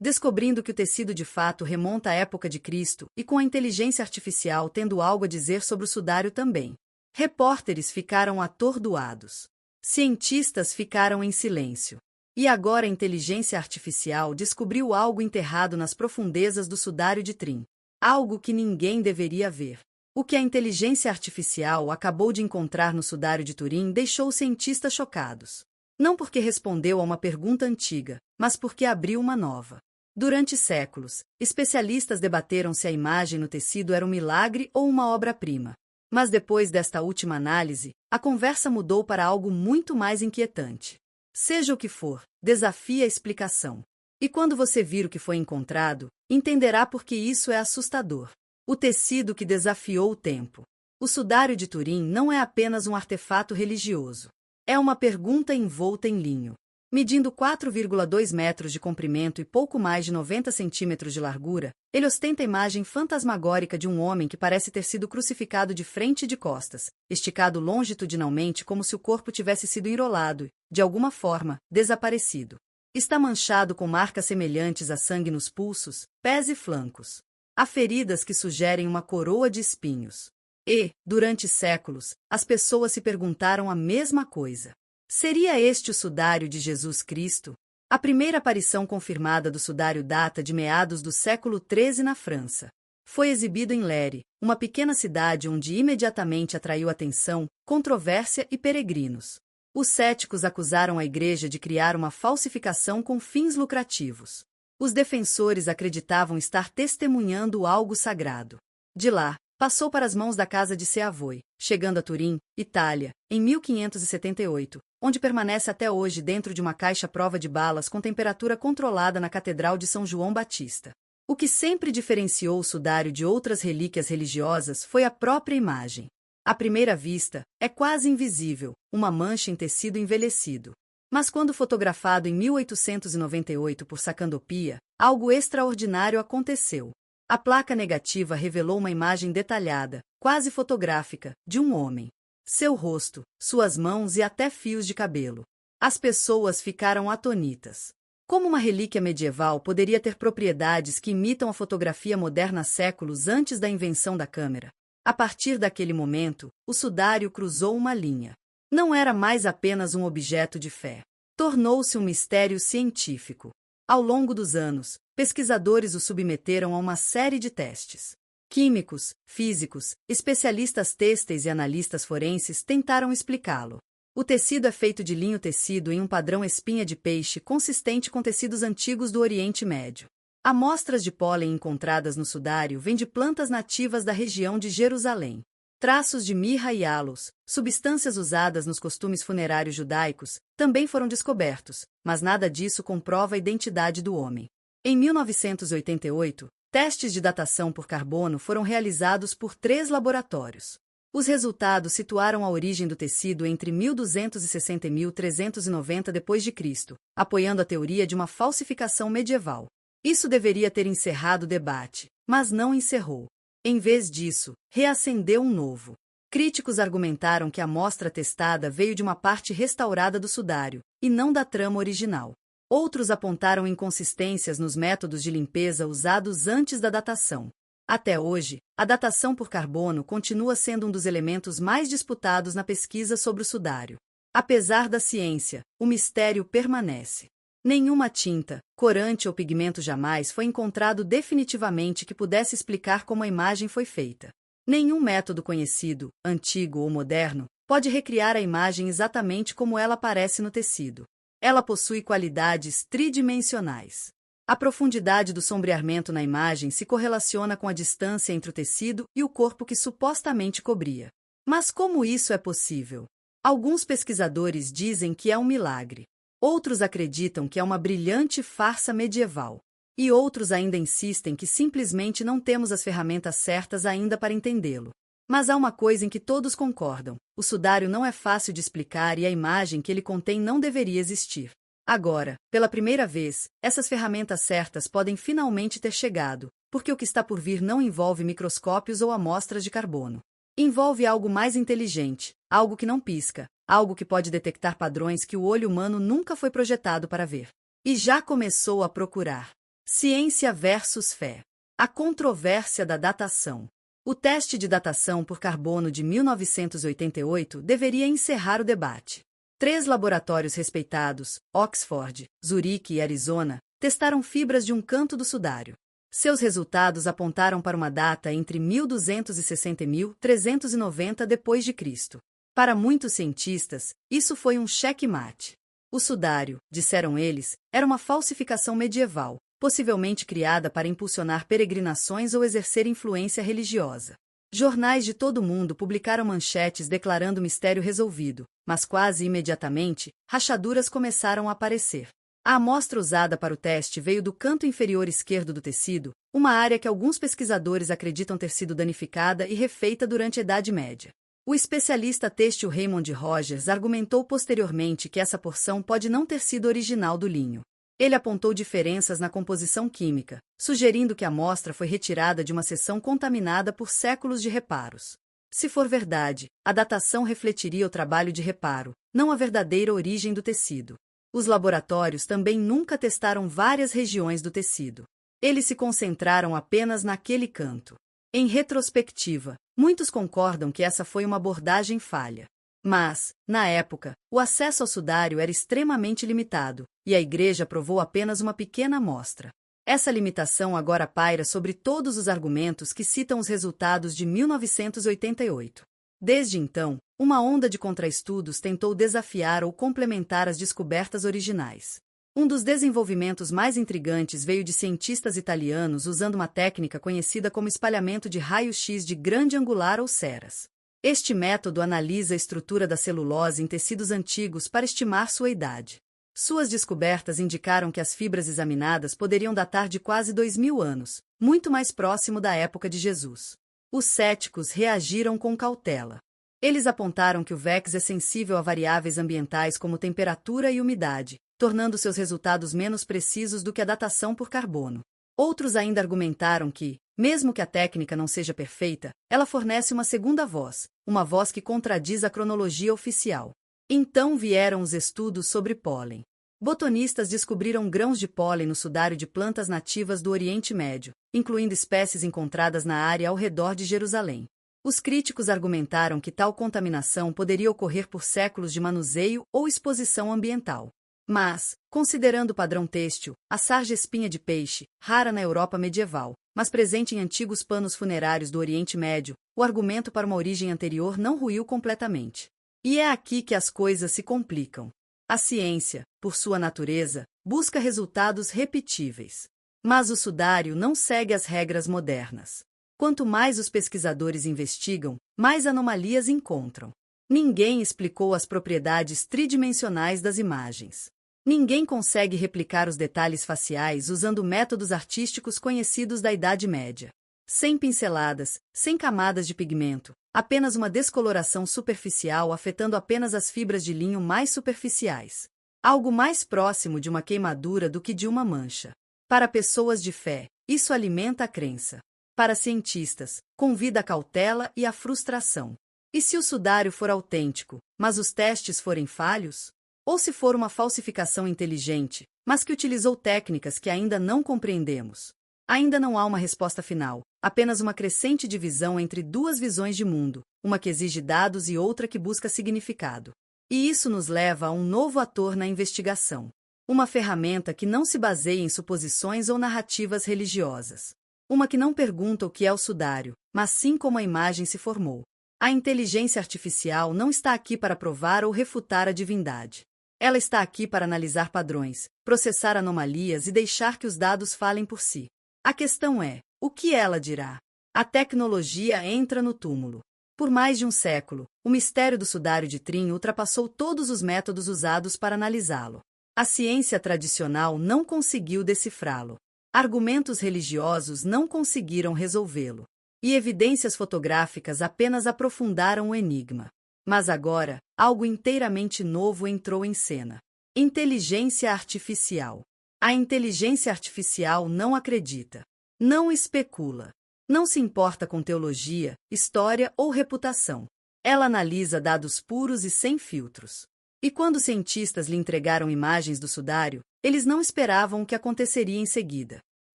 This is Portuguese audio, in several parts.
descobrindo que o tecido de fato remonta à época de Cristo e com a inteligência artificial tendo algo a dizer sobre o sudário também. Repórteres ficaram atordoados. Cientistas ficaram em silêncio. E agora a inteligência artificial descobriu algo enterrado nas profundezas do sudário de Turim. Algo que ninguém deveria ver. O que a inteligência artificial acabou de encontrar no sudário de Turim deixou os cientistas chocados. Não porque respondeu a uma pergunta antiga, mas porque abriu uma nova. Durante séculos, especialistas debateram se a imagem no tecido era um milagre ou uma obra-prima. Mas depois desta última análise, a conversa mudou para algo muito mais inquietante. Seja o que for, desafie a explicação. E quando você vir o que foi encontrado, entenderá por que isso é assustador. O tecido que desafiou o tempo. O sudário de Turim não é apenas um artefato religioso. É uma pergunta envolta em linho. Medindo 4,2 metros de comprimento e pouco mais de 90 centímetros de largura, ele ostenta a imagem fantasmagórica de um homem que parece ter sido crucificado de frente e de costas, esticado longitudinalmente como se o corpo tivesse sido enrolado e, de alguma forma, desaparecido. Está manchado com marcas semelhantes a sangue nos pulsos, pés e flancos. Há feridas que sugerem uma coroa de espinhos. E, durante séculos, as pessoas se perguntaram a mesma coisa. Seria este o sudário de Jesus Cristo? A primeira aparição confirmada do sudário data de meados do século XIII na França. Foi exibido em Léry, uma pequena cidade onde imediatamente atraiu atenção, controvérsia e peregrinos. Os céticos acusaram a Igreja de criar uma falsificação com fins lucrativos. Os defensores acreditavam estar testemunhando algo sagrado. De lá, passou para as mãos da Casa de Savoy, chegando a Turim, Itália, em 1578, onde permanece até hoje dentro de uma caixa prova de balas com temperatura controlada na Catedral de São João Batista. O que sempre diferenciou o sudário de outras relíquias religiosas foi a própria imagem. À primeira vista, é quase invisível, uma mancha em tecido envelhecido. Mas quando fotografado em 1898 por Sacandopia, algo extraordinário aconteceu. A placa negativa revelou uma imagem detalhada, quase fotográfica, de um homem. Seu rosto, suas mãos e até fios de cabelo. As pessoas ficaram atônitas. Como uma relíquia medieval poderia ter propriedades que imitam a fotografia moderna séculos antes da invenção da câmera? A partir daquele momento, o sudário cruzou uma linha. Não era mais apenas um objeto de fé. Tornou-se um mistério científico. Ao longo dos anos, pesquisadores o submeteram a uma série de testes. Químicos, físicos, especialistas têxteis e analistas forenses tentaram explicá-lo. O tecido é feito de linho tecido em um padrão espinha de peixe consistente com tecidos antigos do Oriente Médio. Amostras de pólen encontradas no sudário vêm de plantas nativas da região de Jerusalém. Traços de mirra e aloes, substâncias usadas nos costumes funerários judaicos, também foram descobertos, mas nada disso comprova a identidade do homem. Em 1988, testes de datação por carbono foram realizados por 3 laboratórios. Os resultados situaram a origem do tecido entre 1260 e 1390 d.C., apoiando a teoria de uma falsificação medieval. Isso deveria ter encerrado o debate, mas não encerrou. Em vez disso, reacendeu um novo. Críticos argumentaram que a amostra testada veio de uma parte restaurada do sudário, e não da trama original. Outros apontaram inconsistências nos métodos de limpeza usados antes da datação. Até hoje, a datação por carbono continua sendo um dos elementos mais disputados na pesquisa sobre o sudário. Apesar da ciência, o mistério permanece. Nenhuma tinta, corante ou pigmento jamais foi encontrado definitivamente que pudesse explicar como a imagem foi feita. Nenhum método conhecido, antigo ou moderno, pode recriar a imagem exatamente como ela aparece no tecido. Ela possui qualidades tridimensionais. A profundidade do sombreamento na imagem se correlaciona com a distância entre o tecido e o corpo que supostamente cobria. Mas como isso é possível? Alguns pesquisadores dizem que é um milagre. Outros acreditam que é uma brilhante farsa medieval. E outros ainda insistem que simplesmente não temos as ferramentas certas ainda para entendê-lo. Mas há uma coisa em que todos concordam: o sudário não é fácil de explicar e a imagem que ele contém não deveria existir. Agora, pela primeira vez, essas ferramentas certas podem finalmente ter chegado, porque o que está por vir não envolve microscópios ou amostras de carbono. Envolve algo mais inteligente, algo que não pisca, algo que pode detectar padrões que o olho humano nunca foi projetado para ver. E já começou a procurar. Ciência versus fé. A controvérsia da datação. O teste de datação por carbono de 1988 deveria encerrar o debate. 3 laboratórios respeitados, Oxford, Zurique e Arizona, testaram fibras de um canto do sudário. Seus resultados apontaram para uma data entre 1260 e 1390 d.C. Para muitos cientistas, isso foi um checkmate. O sudário, disseram eles, era uma falsificação medieval, possivelmente criada para impulsionar peregrinações ou exercer influência religiosa. Jornais de todo o mundo publicaram manchetes declarando o mistério resolvido, mas quase imediatamente, rachaduras começaram a aparecer. A amostra usada para o teste veio do canto inferior esquerdo do tecido, uma área que alguns pesquisadores acreditam ter sido danificada e refeita durante a Idade Média. O especialista têxtil Raymond Rogers argumentou posteriormente que essa porção pode não ter sido original do linho. Ele apontou diferenças na composição química, sugerindo que a amostra foi retirada de uma seção contaminada por séculos de reparos. Se for verdade, a datação refletiria o trabalho de reparo, não a verdadeira origem do tecido. Os laboratórios também nunca testaram várias regiões do tecido. Eles se concentraram apenas naquele canto. Em retrospectiva, muitos concordam que essa foi uma abordagem falha. Mas, na época, o acesso ao sudário era extremamente limitado, e a Igreja aprovou apenas uma pequena amostra. Essa limitação agora paira sobre todos os argumentos que citam os resultados de 1988. Desde então, uma onda de contraestudos tentou desafiar ou complementar as descobertas originais. Um dos desenvolvimentos mais intrigantes veio de cientistas italianos usando uma técnica conhecida como espalhamento de raio-x de grande angular ou ceras. Este método analisa a estrutura da celulose em tecidos antigos para estimar sua idade. Suas descobertas indicaram que as fibras examinadas poderiam datar de quase 2000 anos, muito mais próximo da época de Jesus. Os céticos reagiram com cautela. Eles apontaram que o VEX é sensível a variáveis ambientais como temperatura e umidade, tornando seus resultados menos precisos do que a datação por carbono. Outros ainda argumentaram que, mesmo que a técnica não seja perfeita, ela fornece uma segunda voz, uma voz que contradiz a cronologia oficial. Então vieram os estudos sobre pólen. Botanistas descobriram grãos de pólen no sudário de plantas nativas do Oriente Médio, incluindo espécies encontradas na área ao redor de Jerusalém. Os críticos argumentaram que tal contaminação poderia ocorrer por séculos de manuseio ou exposição ambiental. Mas, considerando o padrão têxtil, a sarja-espinha de peixe, rara na Europa medieval, mas presente em antigos panos funerários do Oriente Médio, o argumento para uma origem anterior não ruiu completamente. E é aqui que as coisas se complicam. A ciência, por sua natureza, busca resultados repetíveis. Mas o sudário não segue as regras modernas. Quanto mais os pesquisadores investigam, mais anomalias encontram. Ninguém explicou as propriedades tridimensionais das imagens. Ninguém consegue replicar os detalhes faciais usando métodos artísticos conhecidos da Idade Média. Sem pinceladas, sem camadas de pigmento, apenas uma descoloração superficial afetando apenas as fibras de linho mais superficiais. Algo mais próximo de uma queimadura do que de uma mancha. Para pessoas de fé, isso alimenta a crença. Para cientistas, convida a cautela e a frustração. E se o sudário for autêntico, mas os testes forem falhos? Ou se for uma falsificação inteligente, mas que utilizou técnicas que ainda não compreendemos? Ainda não há uma resposta final, apenas uma crescente divisão entre duas visões de mundo, uma que exige dados e outra que busca significado. E isso nos leva a um novo ator na investigação. Uma ferramenta que não se baseia em suposições ou narrativas religiosas. Uma que não pergunta o que é o sudário, mas sim como a imagem se formou. A inteligência artificial não está aqui para provar ou refutar a divindade. Ela está aqui para analisar padrões, processar anomalias e deixar que os dados falem por si. A questão é, o que ela dirá? A tecnologia entra no túmulo. Por mais de um século, o mistério do sudário de Trim ultrapassou todos os métodos usados para analisá-lo. A ciência tradicional não conseguiu decifrá-lo. Argumentos religiosos não conseguiram resolvê-lo. E evidências fotográficas apenas aprofundaram o enigma. Mas agora, algo inteiramente novo entrou em cena. Inteligência artificial. A inteligência artificial não acredita. Não especula. Não se importa com teologia, história ou reputação. Ela analisa dados puros e sem filtros. E quando cientistas lhe entregaram imagens do sudário, eles não esperavam o que aconteceria em seguida.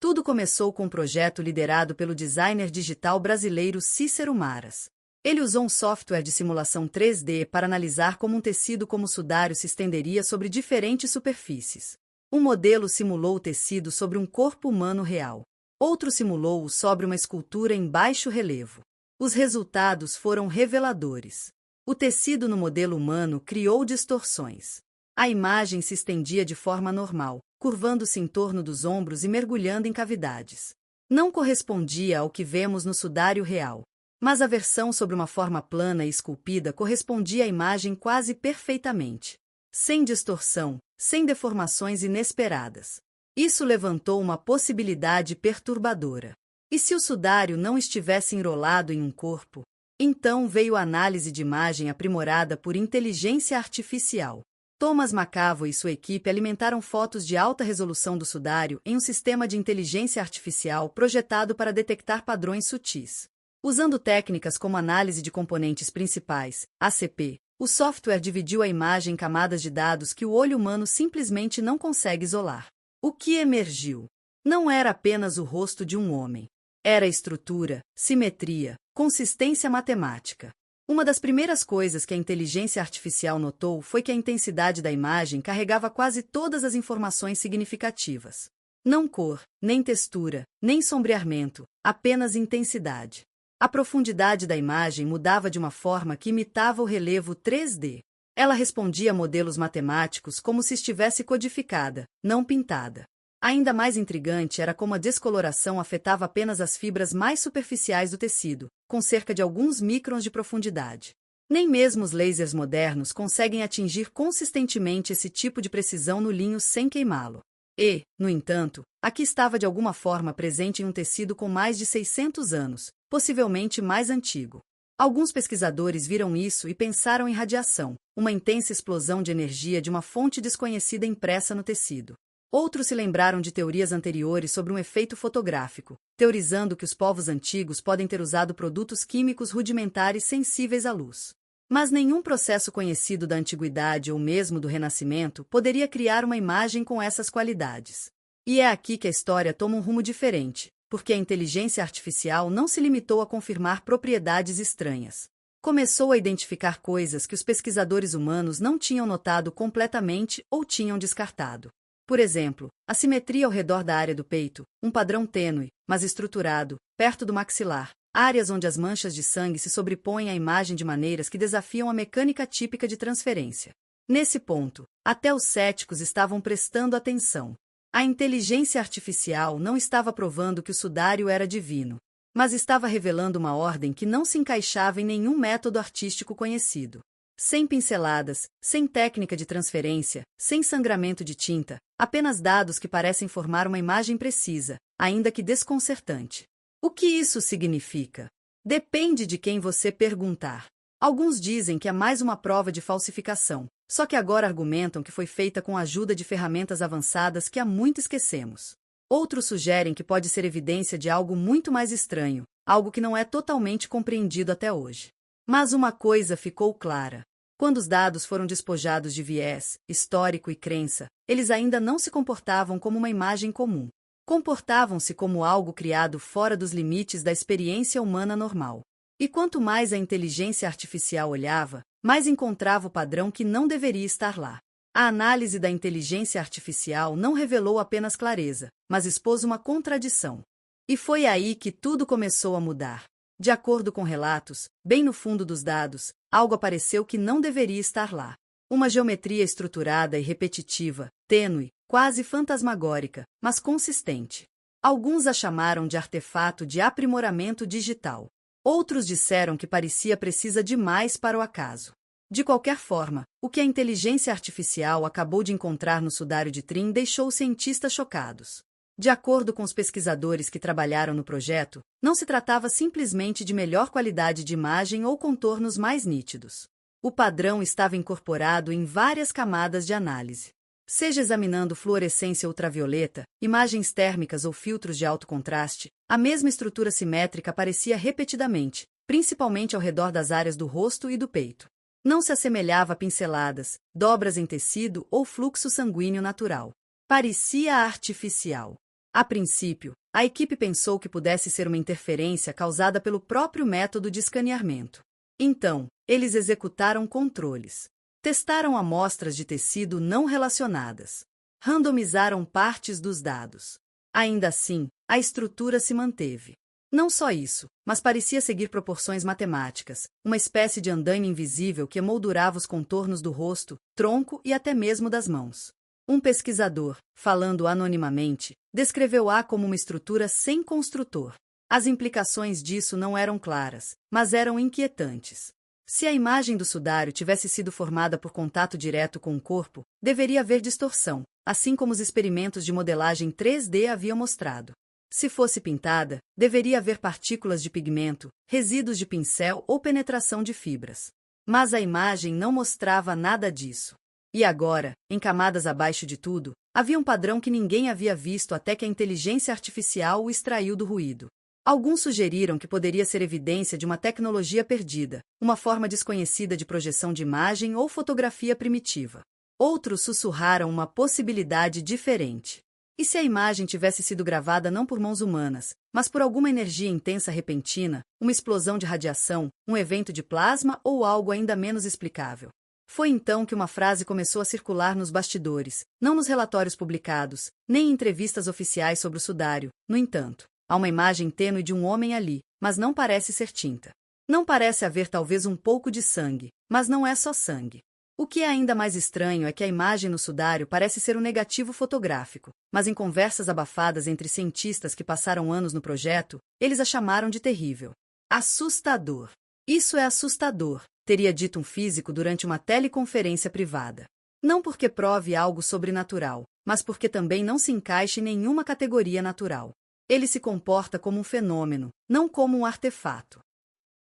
Tudo começou com um projeto liderado pelo designer digital brasileiro Cícero Maras. Ele usou um software de simulação 3D para analisar como um tecido como o sudário se estenderia sobre diferentes superfícies. Um modelo simulou o tecido sobre um corpo humano real. Outro simulou-o sobre uma escultura em baixo relevo. Os resultados foram reveladores. O tecido no modelo humano criou distorções. A imagem se estendia de forma normal, curvando-se em torno dos ombros e mergulhando em cavidades. Não correspondia ao que vemos no sudário real. Mas a versão sobre uma forma plana e esculpida correspondia à imagem quase perfeitamente. Sem distorção, sem deformações inesperadas. Isso levantou uma possibilidade perturbadora. E se o sudário não estivesse enrolado em um corpo? Então veio a análise de imagem aprimorada por inteligência artificial. Thomas McAvoy e sua equipe alimentaram fotos de alta resolução do sudário em um sistema de inteligência artificial projetado para detectar padrões sutis. Usando técnicas como análise de componentes principais, ACP, o software dividiu a imagem em camadas de dados que o olho humano simplesmente não consegue isolar. O que emergiu? Não era apenas o rosto de um homem. Era estrutura, simetria, consistência matemática. Uma das primeiras coisas que a inteligência artificial notou foi que a intensidade da imagem carregava quase todas as informações significativas. Não cor, nem textura, nem sombreamento, apenas intensidade. A profundidade da imagem mudava de uma forma que imitava o relevo 3D. Ela respondia a modelos matemáticos como se estivesse codificada, não pintada. Ainda mais intrigante era como a descoloração afetava apenas as fibras mais superficiais do tecido, com cerca de alguns microns de profundidade. Nem mesmo os lasers modernos conseguem atingir consistentemente esse tipo de precisão no linho sem queimá-lo. E, no entanto, aqui estava de alguma forma presente em um tecido com mais de 600 anos, possivelmente mais antigo. Alguns pesquisadores viram isso e pensaram em radiação, uma intensa explosão de energia de uma fonte desconhecida impressa no tecido. Outros se lembraram de teorias anteriores sobre um efeito fotográfico, teorizando que os povos antigos podem ter usado produtos químicos rudimentares sensíveis à luz. Mas nenhum processo conhecido da antiguidade ou mesmo do Renascimento poderia criar uma imagem com essas qualidades. E é aqui que a história toma um rumo diferente, porque a inteligência artificial não se limitou a confirmar propriedades estranhas. Começou a identificar coisas que os pesquisadores humanos não tinham notado completamente ou tinham descartado. Por exemplo, a simetria ao redor da área do peito, um padrão tênue, mas estruturado, perto do maxilar, áreas onde as manchas de sangue se sobrepõem à imagem de maneiras que desafiam a mecânica típica de transferência. Nesse ponto, até os céticos estavam prestando atenção. A inteligência artificial não estava provando que o sudário era divino, mas estava revelando uma ordem que não se encaixava em nenhum método artístico conhecido. Sem pinceladas, sem técnica de transferência, sem sangramento de tinta, apenas dados que parecem formar uma imagem precisa, ainda que desconcertante. O que isso significa? Depende de quem você perguntar. Alguns dizem que é mais uma prova de falsificação, só que agora argumentam que foi feita com a ajuda de ferramentas avançadas que há muito esquecemos. Outros sugerem que pode ser evidência de algo muito mais estranho, algo que não é totalmente compreendido até hoje. Mas uma coisa ficou clara. Quando os dados foram despojados de viés, histórico e crença, eles ainda não se comportavam como uma imagem comum. Comportavam-se como algo criado fora dos limites da experiência humana normal. E quanto mais a inteligência artificial olhava, mais encontrava o padrão que não deveria estar lá. A análise da inteligência artificial não revelou apenas clareza, mas expôs uma contradição. E foi aí que tudo começou a mudar. De acordo com relatos, bem no fundo dos dados, algo apareceu que não deveria estar lá. Uma geometria estruturada e repetitiva, tênue, quase fantasmagórica, mas consistente. Alguns a chamaram de artefato de aprimoramento digital. Outros disseram que parecia precisa demais para o acaso. De qualquer forma, o que a inteligência artificial acabou de encontrar no sudário de Trim deixou os cientistas chocados. De acordo com os pesquisadores que trabalharam no projeto, não se tratava simplesmente de melhor qualidade de imagem ou contornos mais nítidos. O padrão estava incorporado em várias camadas de análise. Seja examinando fluorescência ultravioleta, imagens térmicas ou filtros de alto contraste, a mesma estrutura simétrica aparecia repetidamente, principalmente ao redor das áreas do rosto e do peito. Não se assemelhava a pinceladas, dobras em tecido ou fluxo sanguíneo natural. Parecia artificial. A princípio, a equipe pensou que pudesse ser uma interferência causada pelo próprio método de escaneamento. Então, eles executaram controles. Testaram amostras de tecido não relacionadas. Randomizaram partes dos dados. Ainda assim, a estrutura se manteve. Não só isso, mas parecia seguir proporções matemáticas, uma espécie de andaime invisível que emoldurava os contornos do rosto, tronco e até mesmo das mãos. Um pesquisador, falando anonimamente, descreveu A como uma estrutura sem construtor. As implicações disso não eram claras, mas eram inquietantes. Se a imagem do sudário tivesse sido formada por contato direto com o corpo, deveria haver distorção, assim como os experimentos de modelagem 3D haviam mostrado. Se fosse pintada, deveria haver partículas de pigmento, resíduos de pincel ou penetração de fibras. Mas a imagem não mostrava nada disso. E agora, em camadas abaixo de tudo, havia um padrão que ninguém havia visto até que a inteligência artificial o extraiu do ruído. Alguns sugeriram que poderia ser evidência de uma tecnologia perdida, uma forma desconhecida de projeção de imagem ou fotografia primitiva. Outros sussurraram uma possibilidade diferente. E se a imagem tivesse sido gravada não por mãos humanas, mas por alguma energia intensa repentina, uma explosão de radiação, um evento de plasma ou algo ainda menos explicável? Foi então que uma frase começou a circular nos bastidores, não nos relatórios publicados, nem em entrevistas oficiais sobre o sudário. No entanto, há uma imagem tênue de um homem ali, mas não parece ser tinta. Não parece haver talvez um pouco de sangue, mas não é só sangue. O que é ainda mais estranho é que a imagem no sudário parece ser um negativo fotográfico, mas em conversas abafadas entre cientistas que passaram anos no projeto, eles a chamaram de terrível. Assustador. Isso é assustador, teria dito um físico durante uma teleconferência privada. Não porque prove algo sobrenatural, mas porque também não se encaixa em nenhuma categoria natural. Ele se comporta como um fenômeno, não como um artefato.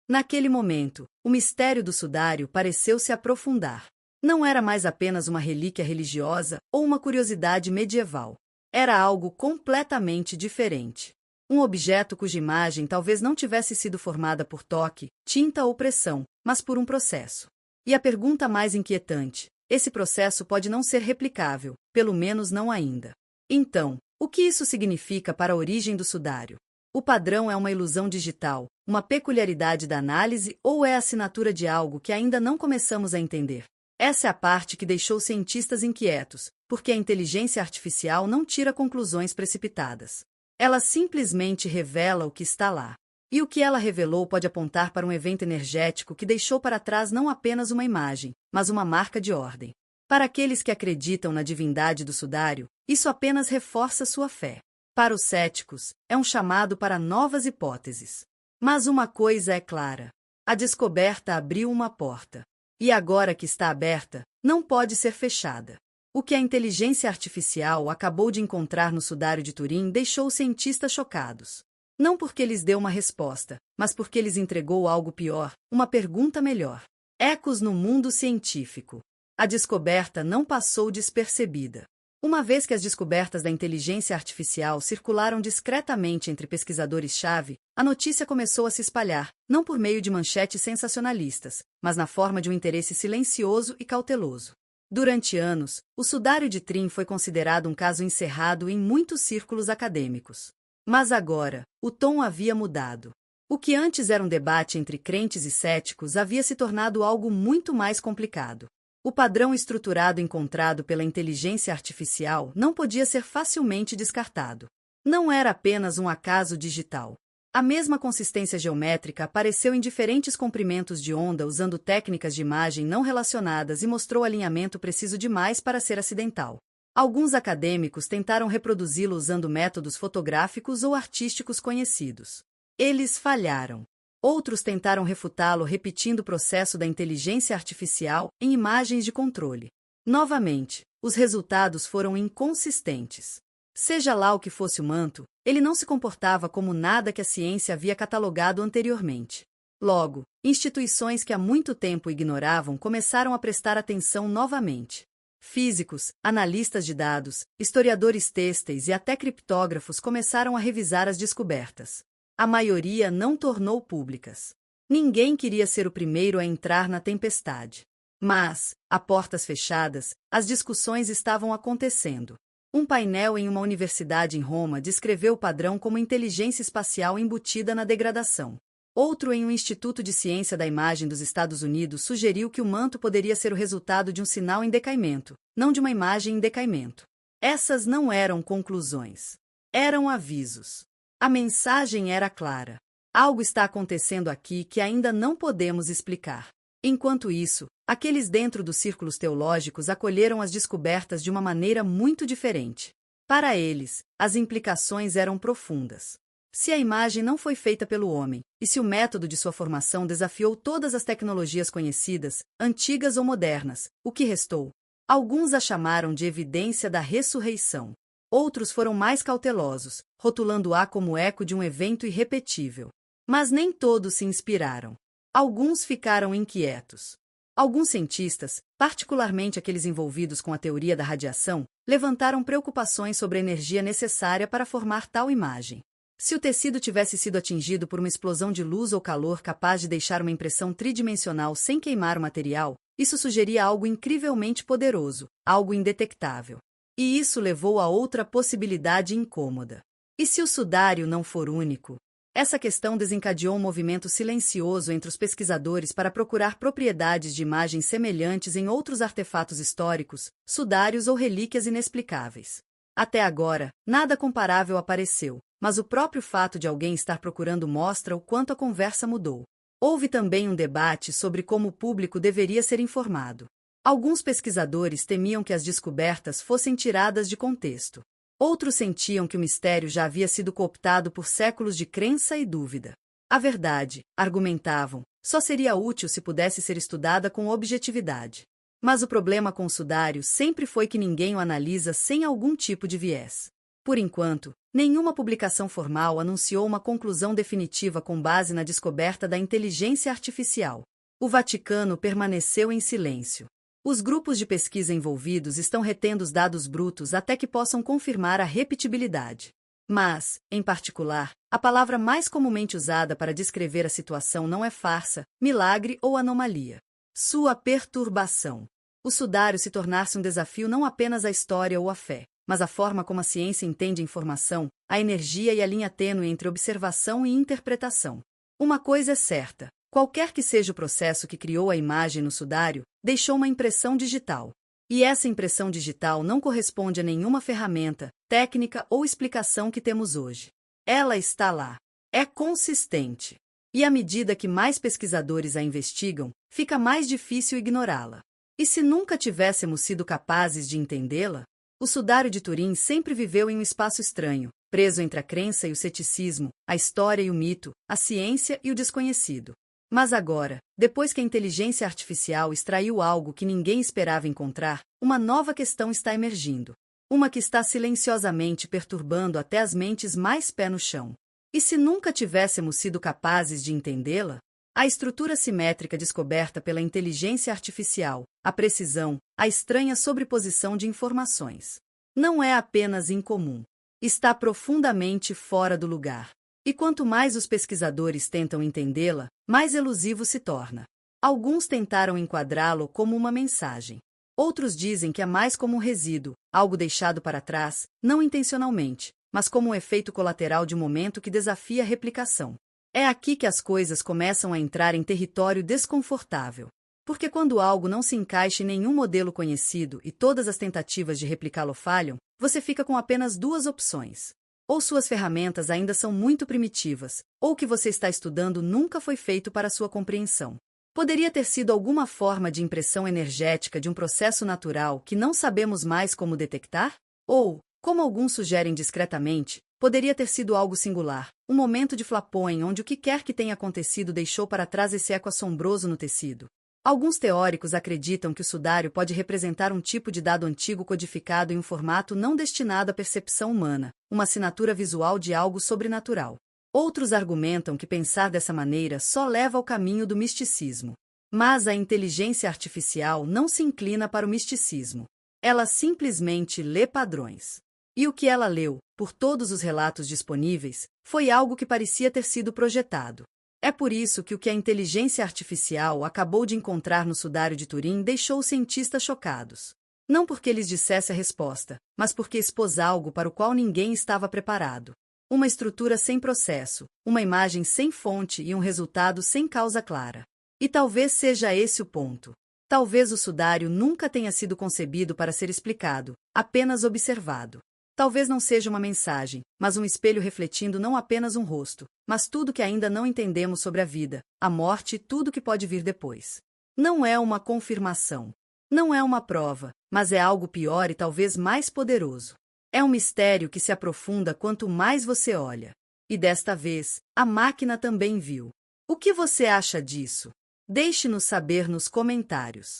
Naquele momento, o mistério do sudário pareceu se aprofundar. Não era mais apenas uma relíquia religiosa ou uma curiosidade medieval. Era algo completamente diferente. Um objeto cuja imagem talvez não tivesse sido formada por toque, tinta ou pressão, mas por um processo. E a pergunta mais inquietante: esse processo pode não ser replicável, pelo menos não ainda. Então, o que isso significa para a origem do sudário? O padrão é uma ilusão digital, uma peculiaridade da análise ou é a assinatura de algo que ainda não começamos a entender? Essa é a parte que deixou cientistas inquietos, porque a inteligência artificial não tira conclusões precipitadas. Ela simplesmente revela o que está lá. E o que ela revelou pode apontar para um evento energético que deixou para trás não apenas uma imagem, mas uma marca de ordem. Para aqueles que acreditam na divindade do sudário, isso apenas reforça sua fé. Para os céticos, é um chamado para novas hipóteses. Mas uma coisa é clara: a descoberta abriu uma porta. E agora que está aberta, não pode ser fechada. O que a inteligência artificial acabou de encontrar no sudário de Turim deixou os cientistas chocados. Não porque lhes deu uma resposta, mas porque lhes entregou algo pior, uma pergunta melhor. Ecos no mundo científico. A descoberta não passou despercebida. Uma vez que as descobertas da inteligência artificial circularam discretamente entre pesquisadores-chave, a notícia começou a se espalhar, não por meio de manchetes sensacionalistas, mas na forma de um interesse silencioso e cauteloso. Durante anos, o sudário de Turim foi considerado um caso encerrado em muitos círculos acadêmicos. Mas agora, o tom havia mudado. O que antes era um debate entre crentes e céticos havia se tornado algo muito mais complicado. O padrão estruturado encontrado pela inteligência artificial não podia ser facilmente descartado. Não era apenas um acaso digital. A mesma consistência geométrica apareceu em diferentes comprimentos de onda usando técnicas de imagem não relacionadas e mostrou alinhamento preciso demais para ser acidental. Alguns acadêmicos tentaram reproduzi-lo usando métodos fotográficos ou artísticos conhecidos. Eles falharam. Outros tentaram refutá-lo repetindo o processo da inteligência artificial em imagens de controle. Novamente, os resultados foram inconsistentes. Seja lá o que fosse o manto, ele não se comportava como nada que a ciência havia catalogado anteriormente. Logo, instituições que há muito tempo ignoravam começaram a prestar atenção novamente. Físicos, analistas de dados, historiadores têxteis e até criptógrafos começaram a revisar as descobertas. A maioria não tornou públicas. Ninguém queria ser o primeiro a entrar na tempestade. Mas, a portas fechadas, as discussões estavam acontecendo. Um painel em uma universidade em Roma descreveu o padrão como inteligência espacial embutida na degradação. Outro em um instituto de ciência da imagem dos Estados Unidos sugeriu que o manto poderia ser o resultado de um sinal em decaimento, não de uma imagem em decaimento. Essas não eram conclusões. Eram avisos. A mensagem era clara. Algo está acontecendo aqui que ainda não podemos explicar. Enquanto isso, aqueles dentro dos círculos teológicos acolheram as descobertas de uma maneira muito diferente. Para eles, as implicações eram profundas. Se a imagem não foi feita pelo homem, e se o método de sua formação desafiou todas as tecnologias conhecidas, antigas ou modernas, o que restou? Alguns a chamaram de evidência da ressurreição. Outros foram mais cautelosos, rotulando-a como eco de um evento irrepetível. Mas nem todos se inspiraram. Alguns ficaram inquietos. Alguns cientistas, particularmente aqueles envolvidos com a teoria da radiação, levantaram preocupações sobre a energia necessária para formar tal imagem. Se o tecido tivesse sido atingido por uma explosão de luz ou calor capaz de deixar uma impressão tridimensional sem queimar o material, isso sugeria algo incrivelmente poderoso, algo indetectável. E isso levou a outra possibilidade incômoda. E se o sudário não for único? Essa questão desencadeou um movimento silencioso entre os pesquisadores para procurar propriedades de imagens semelhantes em outros artefatos históricos, sudários ou relíquias inexplicáveis. Até agora, nada comparável apareceu, mas o próprio fato de alguém estar procurando mostra o quanto a conversa mudou. Houve também um debate sobre como o público deveria ser informado. Alguns pesquisadores temiam que as descobertas fossem tiradas de contexto. Outros sentiam que o mistério já havia sido cooptado por séculos de crença e dúvida. A verdade, argumentavam, só seria útil se pudesse ser estudada com objetividade. Mas o problema com o sudário sempre foi que ninguém o analisa sem algum tipo de viés. Por enquanto, nenhuma publicação formal anunciou uma conclusão definitiva com base na descoberta da inteligência artificial. O Vaticano permaneceu em silêncio. Os grupos de pesquisa envolvidos estão retendo os dados brutos até que possam confirmar a repetibilidade. Mas, em particular, a palavra mais comumente usada para descrever a situação não é farsa, milagre ou anomalia. Sua perturbação. O sudário se tornar-se um desafio não apenas à história ou à fé, mas à forma como a ciência entende a informação, a energia e a linha tênue entre observação e interpretação. Uma coisa é certa: qualquer que seja o processo que criou a imagem no sudário, deixou uma impressão digital. E essa impressão digital não corresponde a nenhuma ferramenta, técnica ou explicação que temos hoje. Ela está lá. É consistente. E à medida que mais pesquisadores a investigam, fica mais difícil ignorá-la. E se nunca tivéssemos sido capazes de entendê-la? O sudário de Turim sempre viveu em um espaço estranho, preso entre a crença e o ceticismo, a história e o mito, a ciência e o desconhecido. Mas agora, depois que a inteligência artificial extraiu algo que ninguém esperava encontrar, uma nova questão está emergindo. Uma que está silenciosamente perturbando até as mentes mais pé no chão. E se nunca tivéssemos sido capazes de entendê-la? A estrutura simétrica descoberta pela inteligência artificial, a precisão, a estranha sobreposição de informações. Não é apenas incomum. Está profundamente fora do lugar. E quanto mais os pesquisadores tentam entendê-la, mais elusivo se torna. Alguns tentaram enquadrá-lo como uma mensagem. Outros dizem que é mais como um resíduo, algo deixado para trás, não intencionalmente, mas como um efeito colateral de um momento que desafia a replicação. É aqui que as coisas começam a entrar em território desconfortável. Porque quando algo não se encaixa em nenhum modelo conhecido e todas as tentativas de replicá-lo falham, você fica com apenas duas opções. Ou suas ferramentas ainda são muito primitivas, ou o que você está estudando nunca foi feito para sua compreensão. Poderia ter sido alguma forma de impressão energética de um processo natural que não sabemos mais como detectar? Ou, como alguns sugerem discretamente, poderia ter sido algo singular, um momento de flapoem onde o que quer que tenha acontecido deixou para trás esse eco assombroso no tecido. Alguns teóricos acreditam que o sudário pode representar um tipo de dado antigo codificado em um formato não destinado à percepção humana, uma assinatura visual de algo sobrenatural. Outros argumentam que pensar dessa maneira só leva ao caminho do misticismo. Mas a inteligência artificial não se inclina para o misticismo. Ela simplesmente lê padrões. E o que ela leu, por todos os relatos disponíveis, foi algo que parecia ter sido projetado. É por isso que o que a inteligência artificial acabou de encontrar no sudário de Turim deixou os cientistas chocados. Não porque lhes dissesse a resposta, mas porque expôs algo para o qual ninguém estava preparado. Uma estrutura sem processo, uma imagem sem fonte e um resultado sem causa clara. E talvez seja esse o ponto. Talvez o sudário nunca tenha sido concebido para ser explicado, apenas observado. Talvez não seja uma mensagem, mas um espelho refletindo não apenas um rosto, mas tudo que ainda não entendemos sobre a vida, a morte e tudo que pode vir depois. Não é uma confirmação. Não é uma prova, mas é algo pior e talvez mais poderoso. É um mistério que se aprofunda quanto mais você olha. E desta vez, a máquina também viu. O que você acha disso? Deixe-nos saber nos comentários.